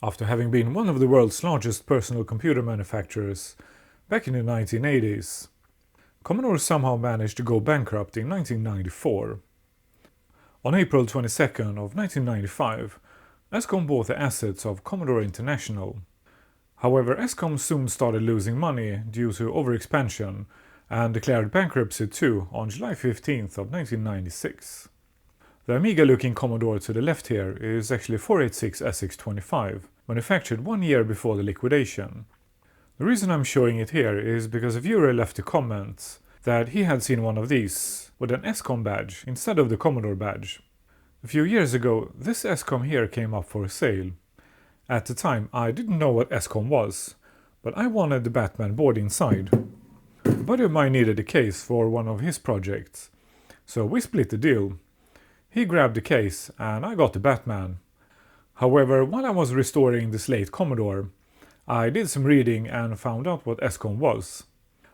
after having been one of the world's largest personal computer manufacturers back in the 1980s. Commodore somehow managed to go bankrupt in 1994. On April 22nd of 1995, Escom bought the assets of Commodore International. However, Escom soon started losing money due to overexpansion and declared bankruptcy too on July 15th of 1996. The Amiga-looking Commodore to the left here is actually 486 SX25, manufactured 1 year before the liquidation. The reason I'm showing it here is because a viewer left a comment that he had seen one of these with an Escom badge instead of the Commodore badge. A few years ago, this Escom here came up for sale. At the time, I didn't know what Escom was, but I wanted the Batman board inside. A buddy of mine needed a case for one of his projects, so we split the deal. He grabbed the case and I got the Batman. However, while I was restoring this late Commodore, I did some reading and found out what Escom was.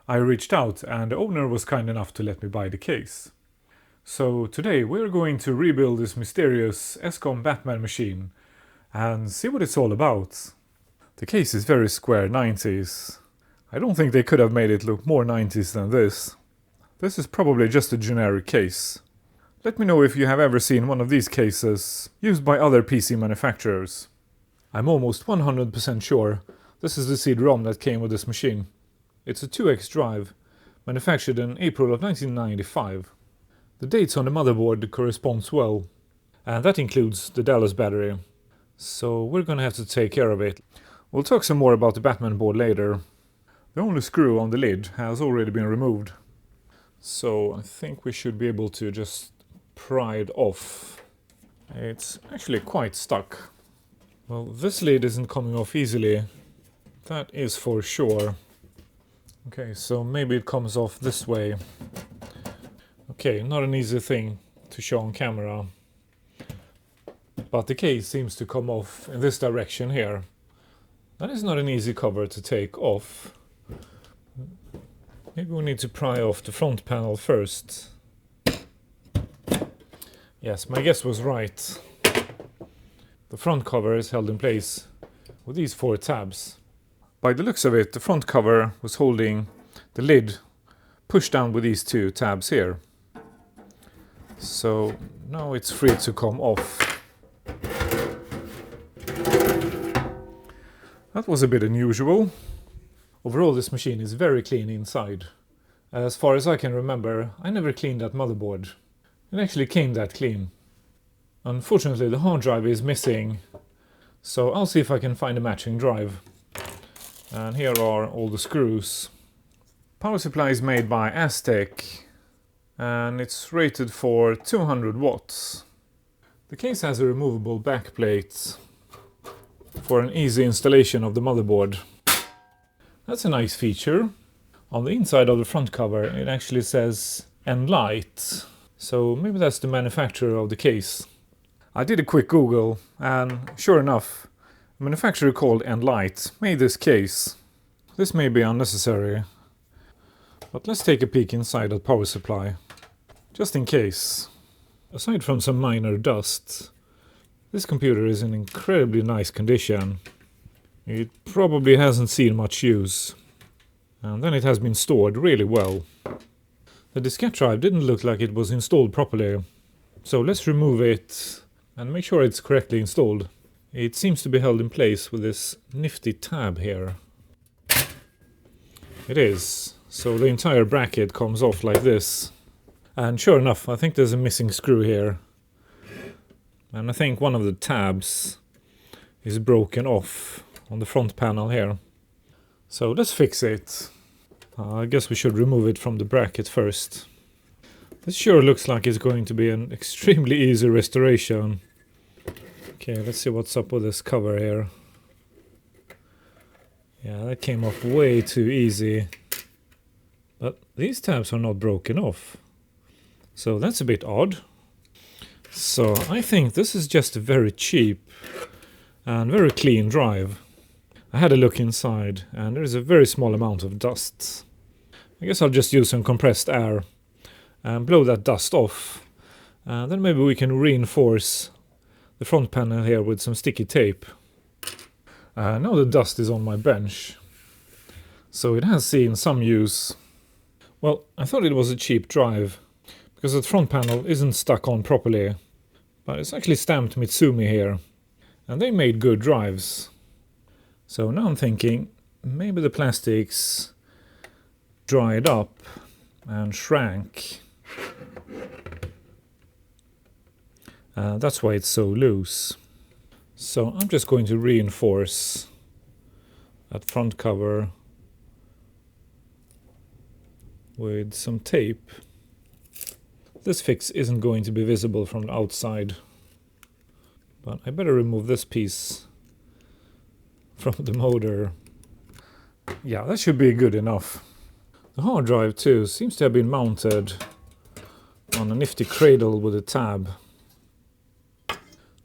I reached out and the owner was kind enough to let me buy the case. So today we're going to rebuild this mysterious Escom Batman machine and see what it's all about. The case is very square 90s. I don't think they could have made it look more 90s than this. This is probably just a generic case. Let me know if you have ever seen one of these cases used by other PC manufacturers. I'm almost 100% sure this is the CD-ROM that came with this machine. It's a 2X drive, manufactured in April of 1995. The dates on the motherboard corresponds well, and that includes the Dallas battery. So we're gonna have to take care of it. We'll talk some more about the Batman board later. The only screw on the lid has already been removed. So I think we should be able to just pry it off. It's actually quite stuck. Well, this lid isn't coming off easily. That is for sure. Okay, so maybe it comes off this way. Okay, not an easy thing to show on camera. But the case seems to come off in this direction here. That is not an easy cover to take off. Maybe we need to pry off the front panel first. Yes, my guess was right. The front cover is held in place with these 4 tabs. By the looks of it, the front cover was holding the lid pushed down with these 2 tabs here. So now it's free to come off. That was a bit unusual. Overall, this machine is very clean inside. As far as I can remember, I never cleaned that motherboard. It actually came that clean. Unfortunately, the hard drive is missing, so I'll see if I can find a matching drive. And here are all the screws. Power supply is made by AMTECH, and it's rated for 200 watts. The case has a removable backplate for an easy installation of the motherboard. That's a nice feature. On the inside of the front cover it actually says Enlight, so maybe that's the manufacturer of the case. I did a quick Google and sure enough, a manufacturer called Enlight made this case. This may be unnecessary, but let's take a peek inside the power supply, just in case. Aside from some minor dust, this computer is in incredibly nice condition. It probably hasn't seen much use, and then it has been stored really well. The diskette drive didn't look like it was installed properly, so let's remove it and make sure it's correctly installed. It seems to be held in place with this nifty tab here. It is, so the entire bracket comes off like this. And sure enough, I think there's a missing screw here. And I think one of the tabs is broken off on the front panel here. So let's fix it. I guess we should remove it from the bracket first. This sure looks like it's going to be an extremely easy restoration. Okay, let's see what's up with this cover here. Yeah, that came off way too easy. But these tabs are not broken off. So that's a bit odd. So I think this is just a very cheap and very clean drive. I had a look inside and there is a very small amount of dust. I guess I'll just use some compressed air and blow that dust off. Then maybe we can reinforce the front panel here with some sticky tape. Now the dust is on my bench, so it has seen some use. Well, I thought it was a cheap drive, because the front panel isn't stuck on properly, but it's actually stamped Mitsumi here, and they made good drives. So now I'm thinking, maybe the plastics dried up and shrank. That's why it's so loose. So I'm just going to reinforce that front cover with some tape. This fix isn't going to be visible from the outside, but I better remove this piece from the motor. Yeah, that should be good enough. The hard drive too seems to have been mounted on a nifty cradle with a tab.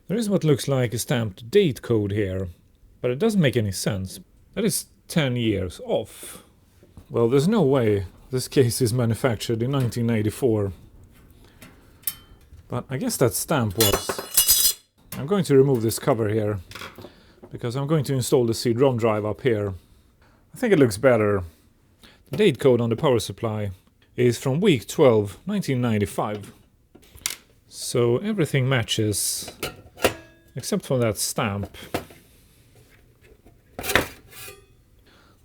There is what looks like a stamped date code here, but it doesn't make any sense. That is 10 years off. Well, there's no way this case is manufactured in 1984. But I guess that stamp was. I'm going to remove this cover here, because I'm going to install the CD-ROM drive up here. I think it looks better. The date code on the power supply is from week 12, 1995. So everything matches, except for that stamp.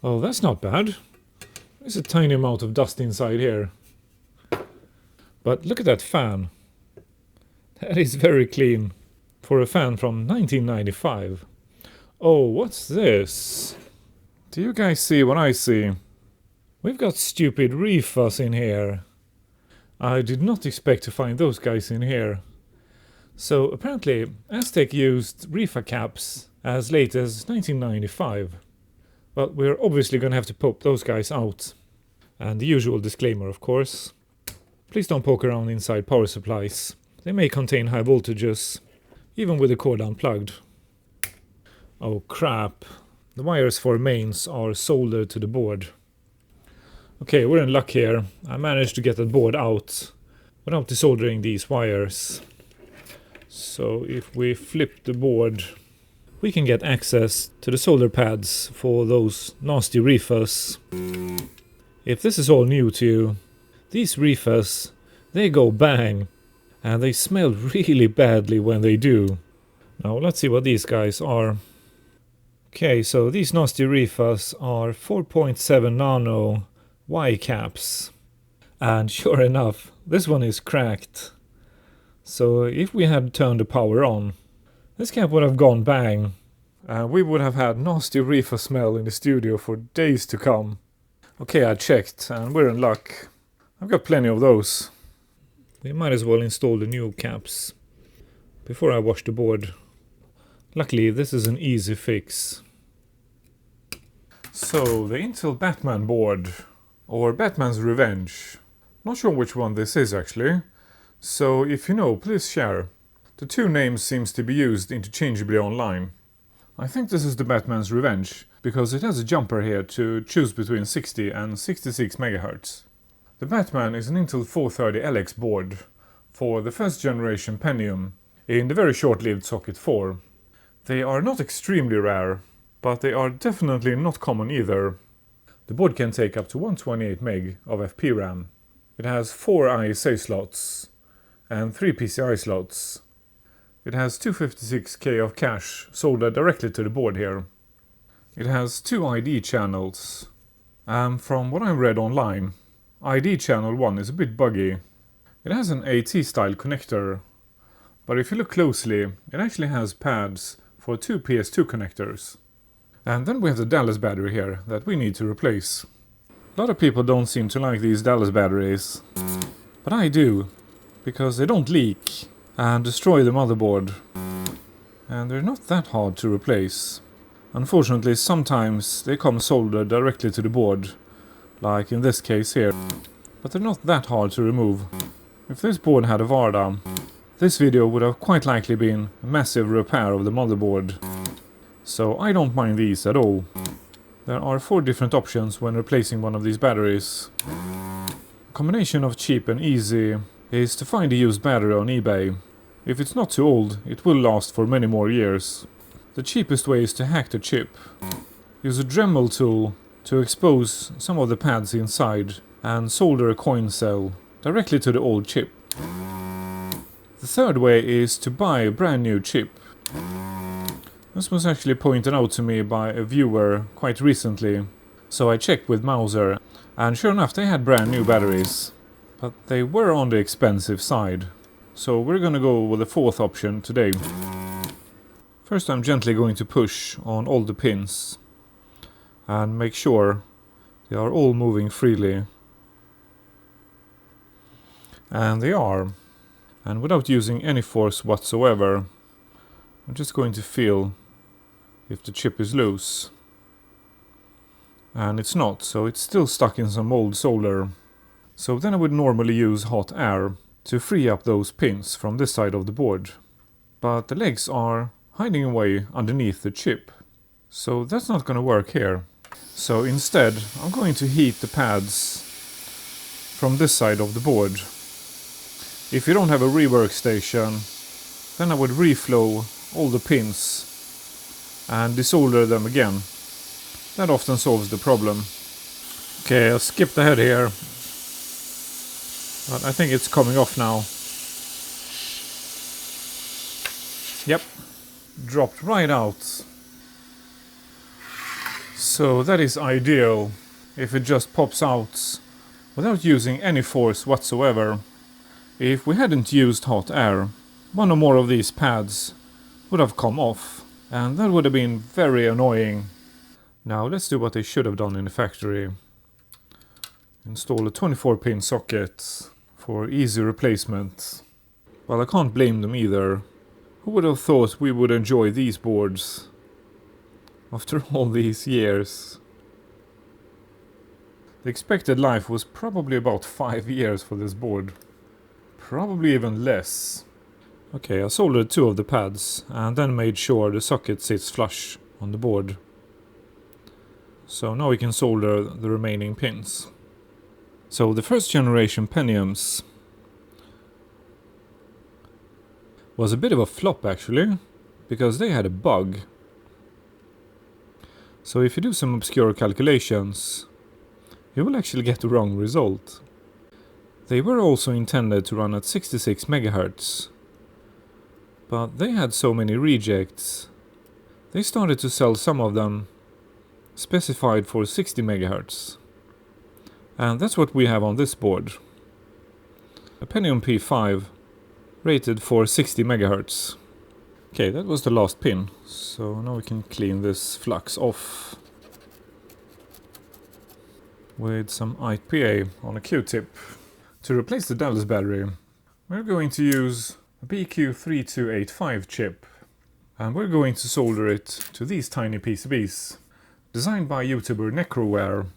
Oh, that's not bad. There's a tiny amount of dust inside here. But look at that fan. That is very clean for a fan from 1995. Oh, what's this? Do you guys see what I see? We've got stupid refus in here. I did not expect to find those guys in here. So apparently AMTECH used refa caps as late as 1995. But we're obviously going to have to pop those guys out. And the usual disclaimer, of course. Please don't poke around inside power supplies. They may contain high voltages, even with the cord unplugged. Oh crap. The wires for mains are soldered to the board. Okay, we're in luck here. I managed to get that board out without desoldering these wires. So if we flip the board, we can get access to the solder pads for those nasty refers. If this is all new to you, these refers, they go bang, and they smell really badly when they do. Now let's see what these guys are. Okay, so these nasty refers are 4.7 nano Y caps, and sure enough, this one is cracked. So if we had turned the power on, this cap would have gone bang, and we would have had nasty reefer smell in the studio for days to come. Okay, I checked, and we're in luck. I've got plenty of those. We might as well install the new caps before I wash the board. Luckily, this is an easy fix. So, the Intel Batman board, or Batman's Revenge. Not sure which one this is actually, so if you know, please share. The two names seems to be used interchangeably online. I think this is the Batman's Revenge, because it has a jumper here to choose between 60 and 66 MHz. The Batman is an Intel 430LX board for the first generation Pentium in the very short-lived Socket 4. They are not extremely rare, but they are definitely not common either. The board can take up to 128 MB of FP RAM. It has 4 ISA slots and 3 PCI slots. It has 256K of cache soldered directly to the board here. It has 2 ID channels, and from what I read online, ID channel 1 is a bit buggy. It has an AT style connector, but if you look closely, it actually has pads for 2 PS2 connectors. And then we have the Dallas battery here that we need to replace. A lot of people don't seem to like these Dallas batteries, but I do, because they don't leak and destroy the motherboard. And they're not that hard to replace. Unfortunately, sometimes they come soldered directly to the board, like in this case here, but they're not that hard to remove. If this board had a Varda, this video would have quite likely been a massive repair of the motherboard. So I don't mind these at all. There are 4 different options when replacing one of these batteries. A combination of cheap and easy is to find a used battery on eBay. If it's not too old, it will last for many more years. The cheapest way is to hack the chip. Use a Dremel tool to expose some of the pads inside and solder a coin cell directly to the old chip. The third way is to buy a brand new chip. This was actually pointed out to me by a viewer quite recently, so I checked with Mouser, and sure enough they had brand new batteries. But they were on the expensive side, so we're gonna go with the fourth option today. First I'm gently going to push on all the pins and make sure they are all moving freely. And they are. And without using any force whatsoever, I'm just going to feel if the chip is loose. And it's not, so it's still stuck in some old solder. So then I would normally use hot air to free up those pins from this side of the board. But the legs are hiding away underneath the chip, so that's not going to work here. So instead I'm going to heat the pads from this side of the board. If you don't have a rework station, then I would reflow all the pins and desolder them again. That often solves the problem. Okay, I skipped ahead here, but I think it's coming off now. Yep, dropped right out. So that is ideal if it just pops out without using any force whatsoever. If we hadn't used hot air, one or more of these pads would have come off, and that would have been very annoying. Now let's do what they should have done in the factory. Install a 24-pin socket for easy replacement. Well, I can't blame them either. Who would have thought we would enjoy these boards after all these years? The expected life was probably about 5 years for this board. Probably even less. Okay, I soldered 2 of the pads and then made sure the socket sits flush on the board. So now we can solder the remaining pins. So the first generation Pentiums was a bit of a flop actually, because they had a bug. So if you do some obscure calculations, you will actually get the wrong result. They were also intended to run at 66 MHz, but they had so many rejects, they started to sell some of them specified for 60 MHz. And that's what we have on this board. A Pentium P5 rated for 60 MHz. Okay, that was the last pin, so now we can clean this flux off with some IPA on a Q-tip. To replace the Dallas battery, we're going to use a BQ3285 chip, and we're going to solder it to these tiny PCBs, designed by YouTuber Necroware.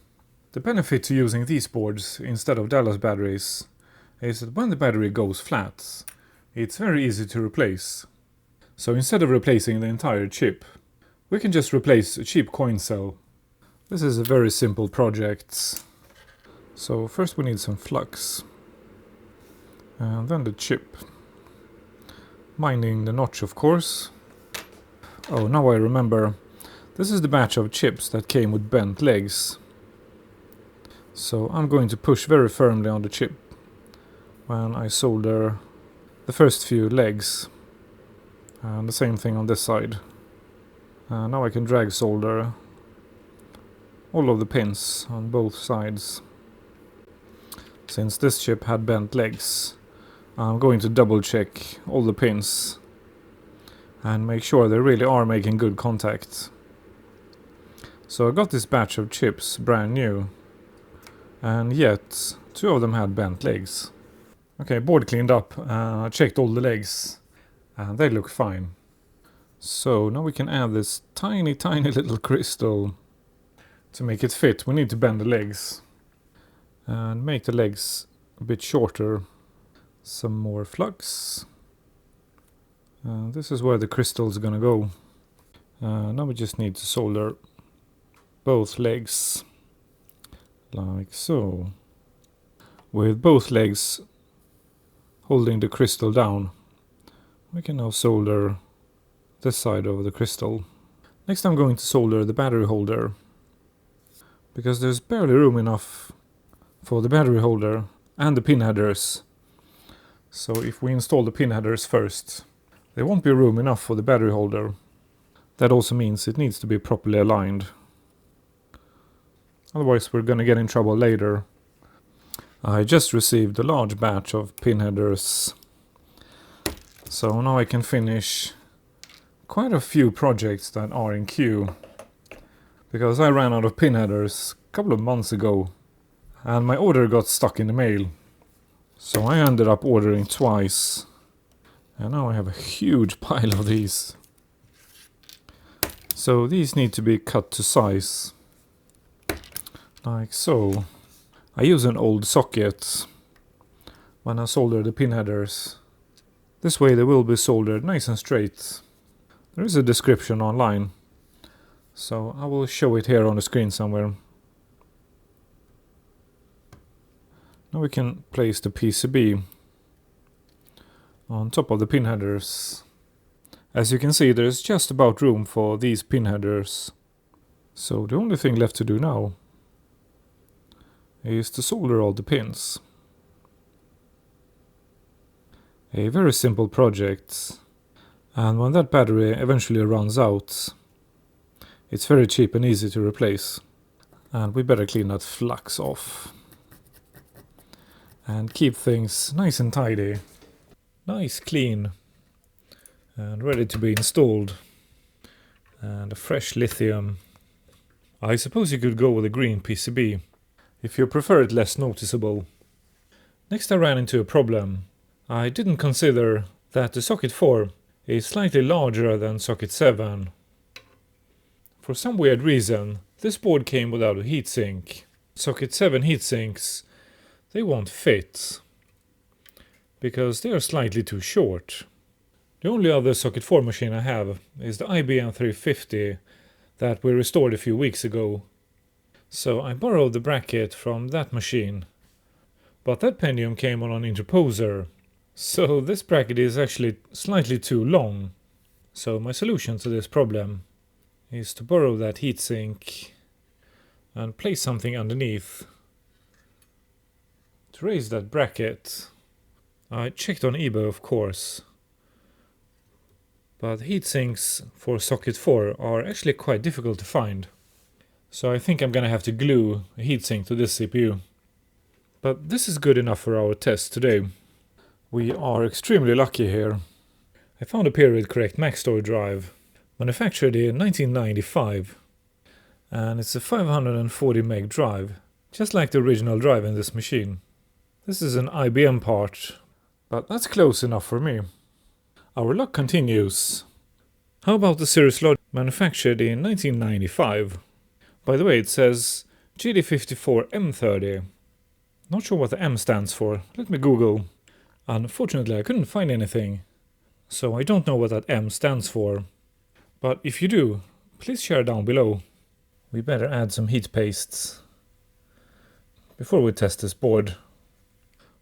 The benefit to using these boards instead of Dallas batteries is that when the battery goes flat, it's very easy to replace. So instead of replacing the entire chip, we can just replace a cheap coin cell. This is a very simple project. So first we need some flux. And then the chip. Minding the notch, of course. Oh, now I remember. This is the batch of chips that came with bent legs. So I'm going to push very firmly on the chip when I solder the first few legs. And the same thing on this side. Now I can drag solder all of the pins on both sides. Since this chip had bent legs, I'm going to double check all the pins and make sure they really are making good contact. So I got this batch of chips brand new, and yet 2 of them had bent legs. Okay, board cleaned up, I checked all the legs and they look fine. So now we can add this tiny little crystal. To make it fit, we need to bend the legs and make the legs a bit shorter. Some more flux. This is where the crystal is gonna go. Now we just need to solder both legs like so, with both legs holding the crystal down. We can now solder this side of the crystal. Next I'm going to solder the battery holder, because there's barely room enough for the battery holder and the pin headers. So if we install the pin headers first, there won't be room enough for the battery holder. That also means it needs to be properly aligned. Otherwise we're gonna get in trouble later. I just received a large batch of pin headers, so now I can finish quite a few projects that are in queue, because I ran out of pin headers a couple of months ago and my order got stuck in the mail. So I ended up ordering twice, and now I have a huge pile of these. So these need to be cut to size, like so. I use an old socket when I solder the pin headers. This way they will be soldered nice and straight. There is a description online, so I will show it here on the screen somewhere. Now we can place the PCB on top of the pin headers. As you can see, there is just about room for these pin headers. So the only thing left to do now is to solder all the pins. A very simple project, and when that battery eventually runs out, it's very cheap and easy to replace. And we better clean that flux off and keep things nice and tidy, nice, clean, and ready to be installed. And a fresh lithium. I suppose you could go with a green PCB if you prefer it less noticeable. Next I ran into a problem. I didn't consider that the socket 4 is slightly larger than socket 7. For some weird reason, this board came without a heatsink. Socket 7 heatsinks, they won't fit, because they are slightly too short. The only other socket 4 machine I have is the IBM 350 that we restored a few weeks ago. So I borrowed the bracket from that machine, but that Pentium came on an interposer, so this bracket is actually slightly too long. So my solution to this problem is to borrow that heatsink and place something underneath to raise that bracket. I checked on eBay, of course, but heatsinks for socket 4 are actually quite difficult to find. So I think I'm gonna have to glue a heatsink to this CPU. But this is good enough for our test today. We are extremely lucky here. I found a period correct Maxtor drive, manufactured in 1995. And it's a 540 meg drive, just like the original drive in this machine. This is an IBM part, but that's close enough for me. Our luck continues. How about the Cirrus Logic, manufactured in 1995? By the way, it says GD54M30. Not sure what the M stands for. Let me Google. Unfortunately, I couldn't find anything, so I don't know what that M stands for. But if you do, please share down below. We better add some heat pastes before we test this board.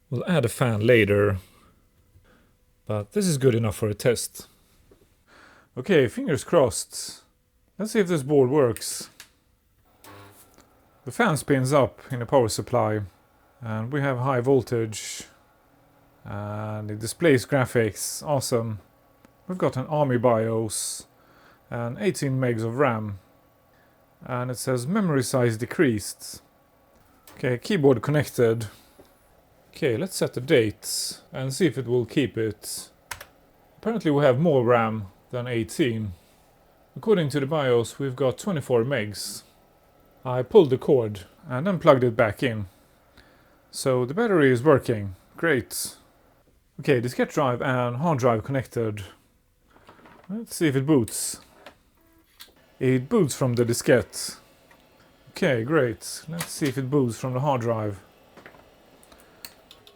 We'll add a fan later, but this is good enough for a test. Okay, fingers crossed. Let's see if this board works. The fan spins up in the power supply, and we have high voltage, and it displays graphics. Awesome. We've got an Army BIOS and 18 megs of RAM, and it says memory size decreased. Okay, keyboard connected. Okay, let's set the date and see if it will keep it. Apparently we have more RAM than 18. According to the BIOS, we've got 24 megs. I pulled the cord and then plugged it back in. So the battery is working. Great. Okay, diskette drive and hard drive connected. Let's see if it boots. It boots from the diskette. Okay, great. Let's see if it boots from the hard drive.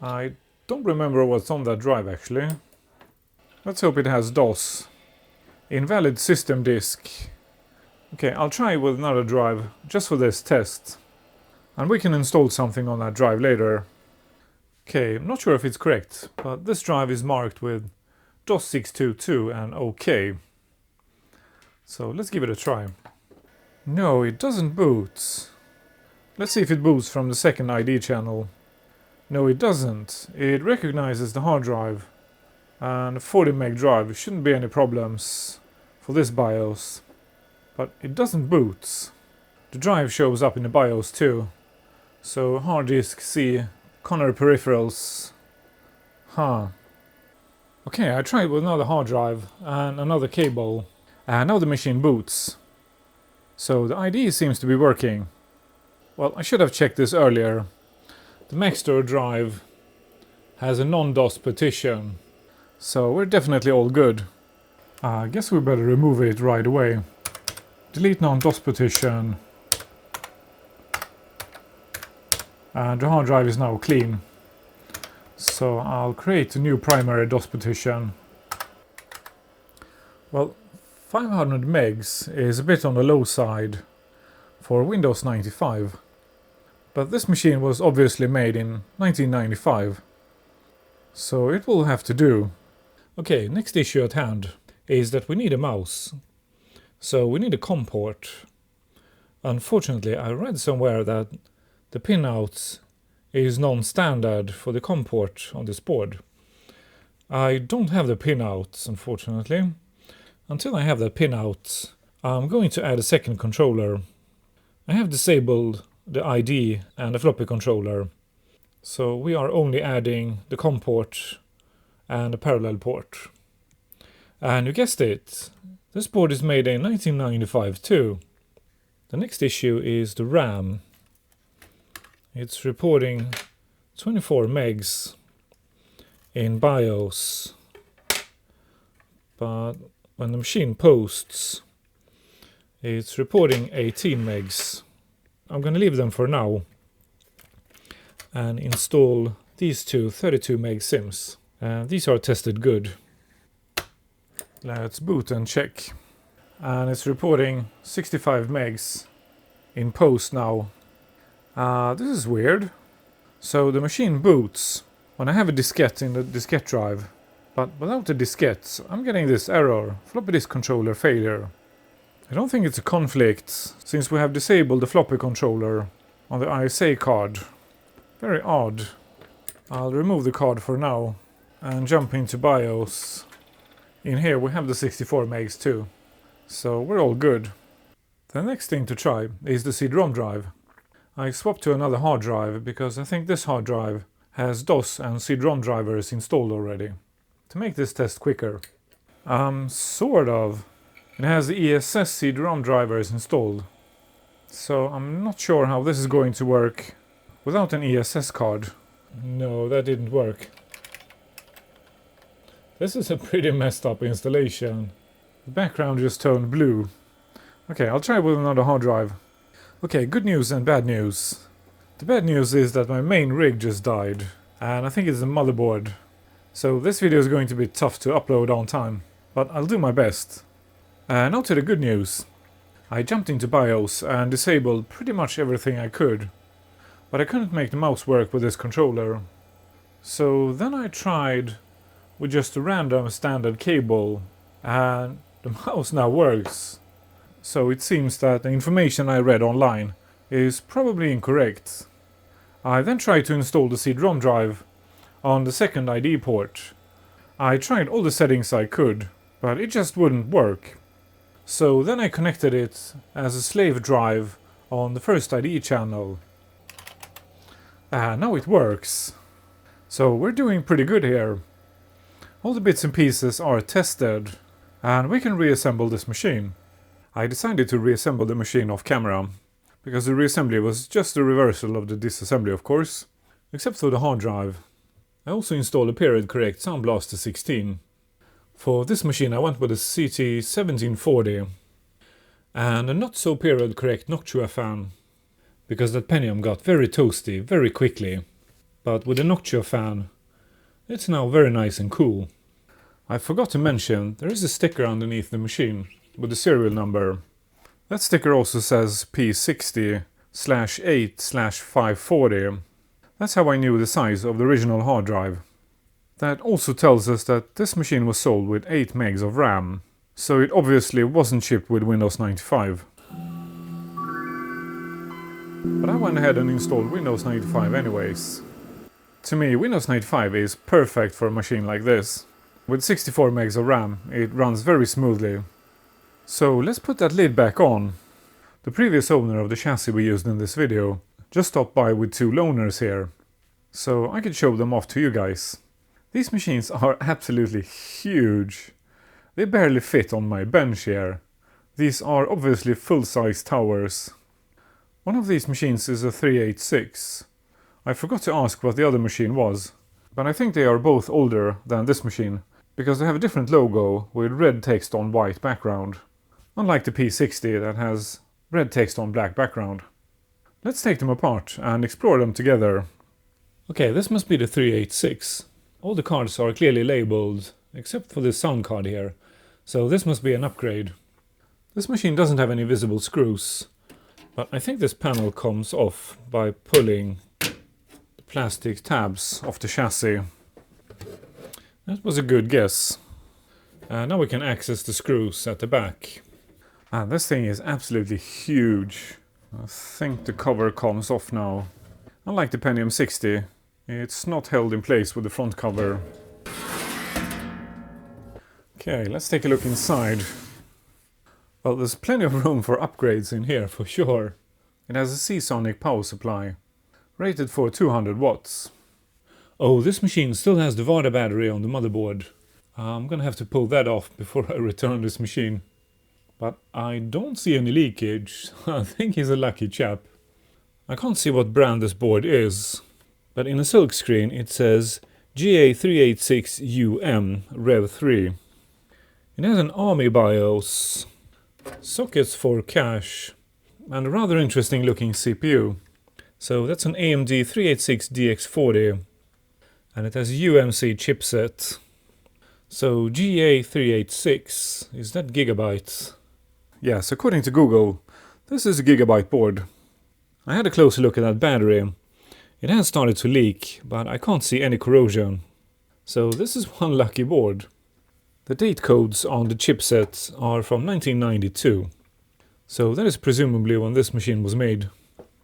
I don't remember what's on that drive actually. Let's hope it has DOS. Invalid system disk. Okay, I'll try with another drive just for this test. And we can install something on that drive later. Okay, I'm not sure if it's correct, but this drive is marked with DOS 622 and OK. So let's give it a try. No, it doesn't boot. Let's see if it boots from the second ID channel. No, it doesn't. It recognizes the hard drive. And a 40 meg drive, shouldn't be any problems for this BIOS. But it doesn't boot. The drive shows up in the BIOS too. So hard disk C, Commodore peripherals. Huh. Okay, I tried with another hard drive and another cable. And now the machine boots. So the ID seems to be working. Well, I should have checked this earlier. The Maxtor drive has a non-DOS partition. So we're definitely all good. I guess we better remove it right away. Delete non-DOS partition. And the hard drive is now clean. So I'll create a new primary DOS partition. Well, 500 megs is a bit on the low side for Windows 95. But this machine was obviously made in 1995. So it will have to do. Okay, next issue at hand is that we need a mouse. So we need a COM port. Unfortunately, I read somewhere that the pinout is non-standard for the COM port on this board. I don't have the pinout, unfortunately. Until I have that pinout, I'm going to add a second controller. I have disabled the ID and the floppy controller. So we are only adding the COM port and a parallel port. And you guessed it, this board is made in 1995 too. The next issue is the RAM. It's reporting 24 megs in BIOS, but when the machine posts, it's reporting 18 megs. I'm going to leave them for now and install these two 32 meg sims. These are tested good. Let's boot and check. And it's reporting 65 megs in post now. This is weird. So the machine boots when I have a diskette in the diskette drive. But without the diskettes, I'm getting this error, floppy disk controller failure. I don't think it's a conflict, since we have disabled the floppy controller on the ISA card. Very odd. I'll remove the card for now and jump into BIOS. In here we have the 64 megs too, so we're all good. The next thing to try is the CD-ROM drive. I swapped to another hard drive because I think this hard drive has DOS and CD-ROM drivers installed already. To make this test quicker, sort of. It has the ESS CD-ROM drivers installed. So I'm not sure how this is going to work without an ESS card. No, that didn't work. This is a pretty messed up installation. The background just turned blue. Okay, I'll try with another hard drive. Okay, good news and bad news. The bad news is that my main rig just died, and I think it's the motherboard. So this video is going to be tough to upload on time, but I'll do my best. Now to the good news. I jumped into BIOS and disabled pretty much everything I could, but I couldn't make the mouse work with this controller. So then I tried with just a random standard cable, and the mouse now works. So it seems that the information I read online is probably incorrect. I then tried to install the CD-ROM drive on the second ID port. I tried all the settings I could, but it just wouldn't work. So then I connected it as a slave drive on the first ID channel. And now it works. So we're doing pretty good here. All the bits and pieces are tested, and we can reassemble this machine. I decided to reassemble the machine off camera, because the reassembly was just a reversal of the disassembly, of course, except for the hard drive. I also installed a period correct Sound Blaster 16. For this machine I went with a CT1740 and a not so period correct Noctua fan, because that Pentium got very toasty very quickly, but with the Noctua fan it's now very nice and cool. I forgot to mention there is a sticker underneath the machine with the serial number. That sticker also says P60/8/540. That's how I knew the size of the original hard drive. That also tells us that this machine was sold with 8 megs of RAM. so it obviously wasn't shipped with Windows 95. But I went ahead and installed Windows 95 anyways. To me, Windows 95 is perfect for a machine like this. With 64 megs of RAM, it runs very smoothly. So let's put that lid back on. The previous owner of the chassis we used in this video just stopped by with 2 loaners here, so I could show them off to you guys. These machines are absolutely huge. They barely fit on my bench here. These are obviously full-size towers. One of these machines is a 386. I forgot to ask what the other machine was, but I think they are both older than this machine, because they have a different logo with red text on white background, unlike the P60 that has red text on black background. Let's take them apart and explore them together. Okay, this must be the 386. All the cards are clearly labeled, except for this sound card here, so this must be an upgrade. This machine doesn't have any visible screws, but I think this panel comes off by pulling the plastic tabs off the chassis. That was a good guess. Now we can access the screws at the back. This thing is absolutely huge. I think the cover comes off now. Unlike the Pentium 60, it's not held in place with the front cover. Okay, let's take a look inside. Well, there's plenty of room for upgrades in here for sure. It has a Seasonic power supply, rated for 200 watts. Oh, this machine still has the VADA battery on the motherboard. I'm gonna have to pull that off before I return this machine. But I don't see any leakage. I think he's a lucky chap. I can't see what brand this board is, but in a silk screen it says GA386UM Rev 3. It has an Army BIOS, sockets for cache, and a rather interesting looking CPU. So that's an AMD 386DX40, and it has a UMC chipset. So GA386, is that gigabytes? Yes, according to Google, this is a gigabyte board. I had a closer look at that battery. It has started to leak, but I can't see any corrosion. So this is one lucky board. The date codes on the chipset are from 1992. So that is presumably when this machine was made.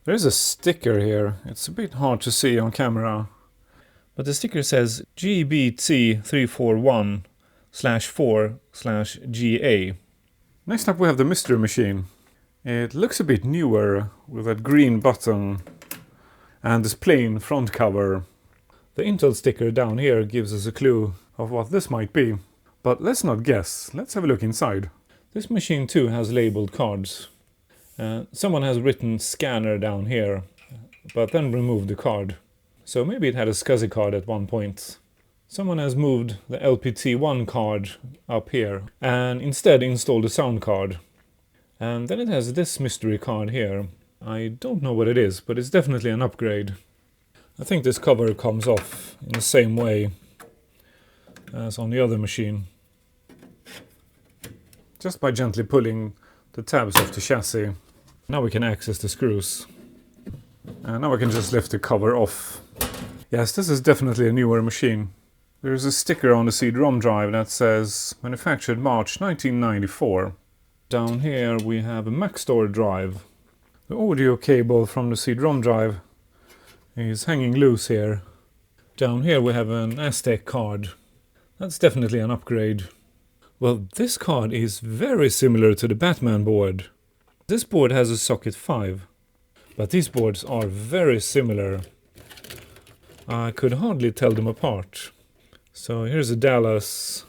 There is a sticker here. It's a bit hard to see on camera. But the sticker says GBT341/4/GA. Next up we have the mystery machine. It looks a bit newer with that green button and this plain front cover. The Intel sticker down here gives us a clue of what this might be. But let's not guess, let's have a look inside. This machine too has labeled cards. Someone has written scanner down here, but then removed the card. So maybe it had a SCSI card at one point. Someone has moved the LPT1 card up here and instead installed a sound card. And then it has this mystery card here. I don't know what it is, but it's definitely an upgrade. I think this cover comes off in the same way as on the other machine. Just by gently pulling the tabs off the chassis. Now we can access the screws. And now I can just lift the cover off. Yes, this is definitely a newer machine. There's a sticker on the CD-ROM drive that says manufactured March 1994. Down here we have a Maxtor drive. The audio cable from the CD-ROM drive is hanging loose here. Down here we have an AMTECH card. That's definitely an upgrade. Well, this card is very similar to the Batman board. This board has a socket 5, but these boards are very similar. I could hardly tell them apart. So here's a Dallas,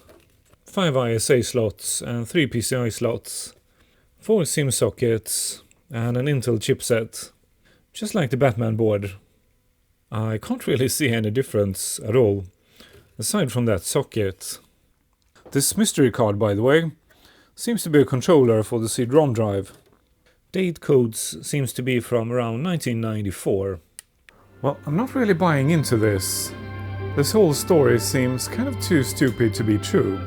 5 ISA slots and 3 PCI slots, 4 SIM sockets and an Intel chipset, just like the Batman board. I can't really see any difference at all, aside from that socket. This mystery card, by the way, seems to be a controller for the CD-ROM drive. Date codes seems to be from around 1994. Well, I'm not really buying into this. This whole story seems kind of too stupid to be true.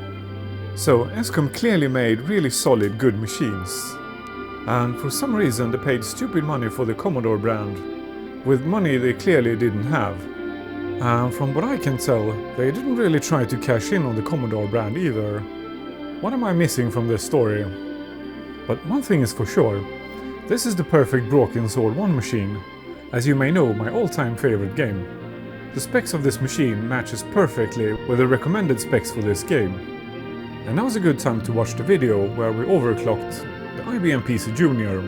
So Escom clearly made really solid, good machines. And for some reason they paid stupid money for the Commodore brand, with money they clearly didn't have. And from what I can tell, they didn't really try to cash in on the Commodore brand either. What am I missing from this story? But one thing is for sure, this is the perfect broken sword 1 machine, as you may know, my all-time favorite game. The specs of this machine matches perfectly with the recommended specs for this game. And now's a good time to watch the video where we overclocked the IBM PC Junior,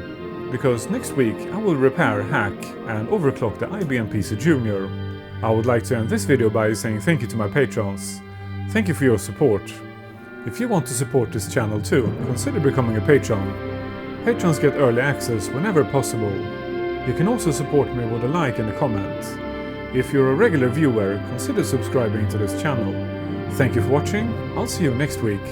because next week I will repair, hack and overclock the IBM PC Junior. I would like to end this video by saying thank you to my patrons. Thank you for your support. If you want to support this channel too, consider becoming a patron. Patrons get early access whenever possible. You can also support me with a like and a comment. If you're a regular viewer, consider subscribing to this channel. Thank you for watching, I'll see you next week.